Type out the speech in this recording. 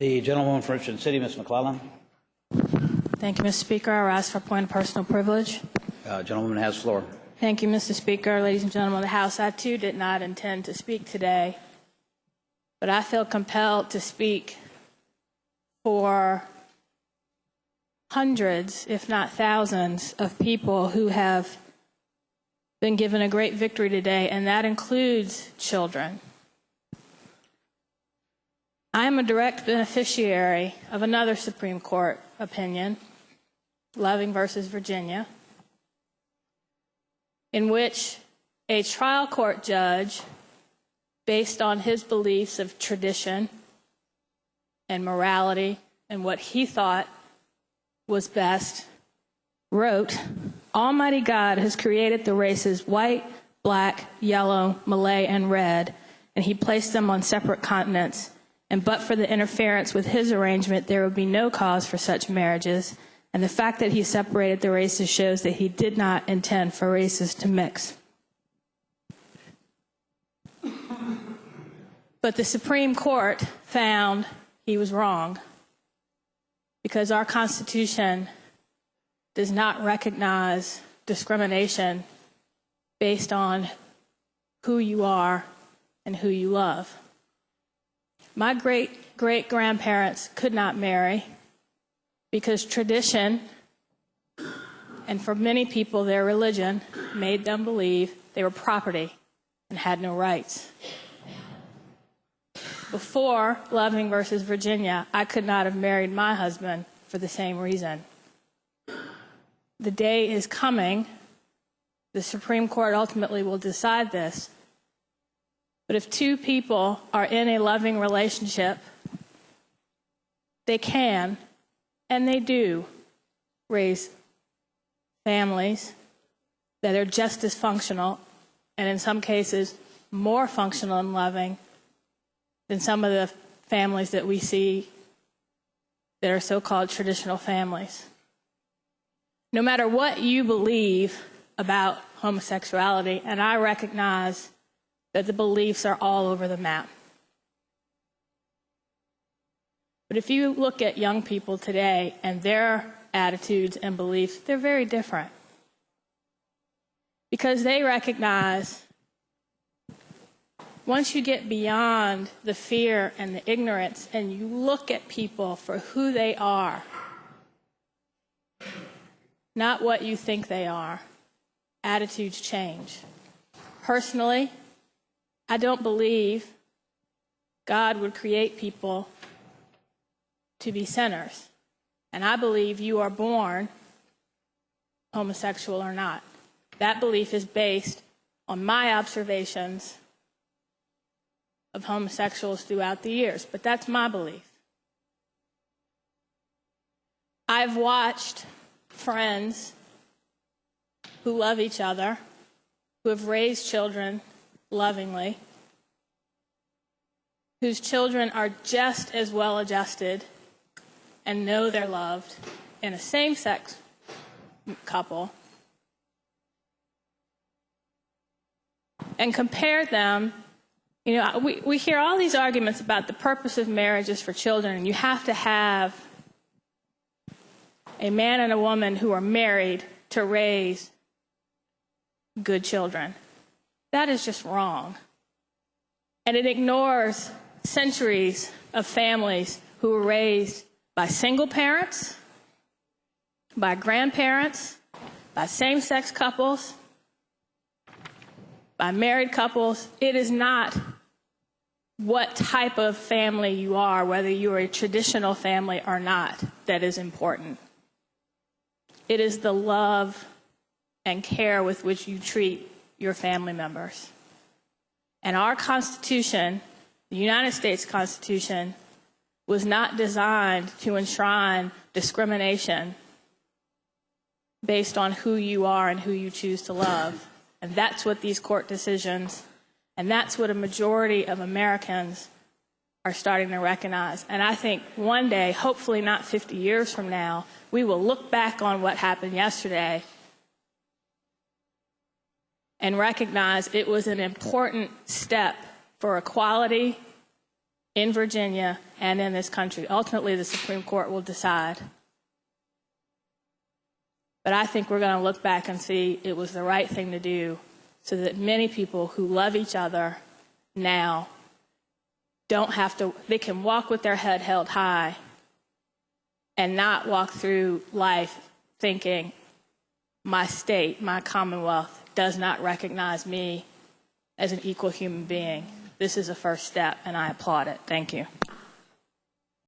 The gentlewoman from Richmond City, Ms. McClellan. Thank you, Mr. Speaker. I rise for a point of personal privilege. Gentlewoman has the floor. Thank you, Mr. Speaker. Ladies and gentlemen of the House, I too did not intend to speak today, but I feel compelled to speak for hundreds, if not thousands, of people who have been given a great victory today, and that includes children. I am a direct beneficiary of another Supreme Court opinion, Loving versus Virginia, in which a trial court judge, based on his beliefs of tradition and morality and what he thought was best, wrote, "Almighty God has created the races white, black, yellow, Malay, and red, and he placed them on separate continents. And but for the interference with his arrangement, there would be no cause for such marriages. And the fact that he separated the races shows that he did not intend for races to mix." But the Supreme Court found he was wrong, because our Constitution does not recognize discrimination based on who you are and who you love. My great-great-grandparents could not marry because tradition, and for many people their religion, made them believe they were property and had no rights. Before Loving versus Virginia, I could not have married my husband for the same reason. The day is coming, the Supreme Court ultimately will decide this, but if two people are in a loving relationship, they can, and they do, raise families that are just as functional, and in some cases more functional and loving than some of the families that we see that are so-called traditional families. No matter what you believe about homosexuality, and I recognize that the beliefs are all over the map. But if you look at young people today and their attitudes and beliefs, they're very different. Because they recognize once you get beyond the fear and the ignorance and you look at people for who they are, not what you think they are, attitudes change. Personally, I don't believe God would create people to be sinners. And I believe you are born homosexual or not. That belief is based on my observations of homosexuals throughout the years, but that's my belief. I've watched friends who love each other, who have raised children lovingly, whose children are just as well adjusted and know they're loved in a same-sex couple, and compare them. You know, we hear all these arguments about the purpose of marriage is for children, and you have to have a man and a woman who are married to raise good children. That is just wrong. And it ignores centuries of families who were raised by single parents, by grandparents, by same-sex couples, by married couples. It is not what type of family you are, whether you are a traditional family or not, that is important. It is the love and care with which you treat your family members. And our Constitution, the United States Constitution, was not designed to enshrine discrimination based on who you are and who you choose to love. And that's what these court decisions, and that's what a majority of Americans are starting to recognize. And I think one day, hopefully not 50 years from now, we will look back on what happened yesterday and recognize it was an important step for equality in Virginia and in this country. Ultimately, the Supreme Court will decide. But I think we're going to look back and see it was the right thing to do so that many people who love each other now don't have to, they can walk with their head held high and not walk through life thinking my state, my commonwealth, does not recognize me as an equal human being. This is a first step, and I applaud it. Thank you.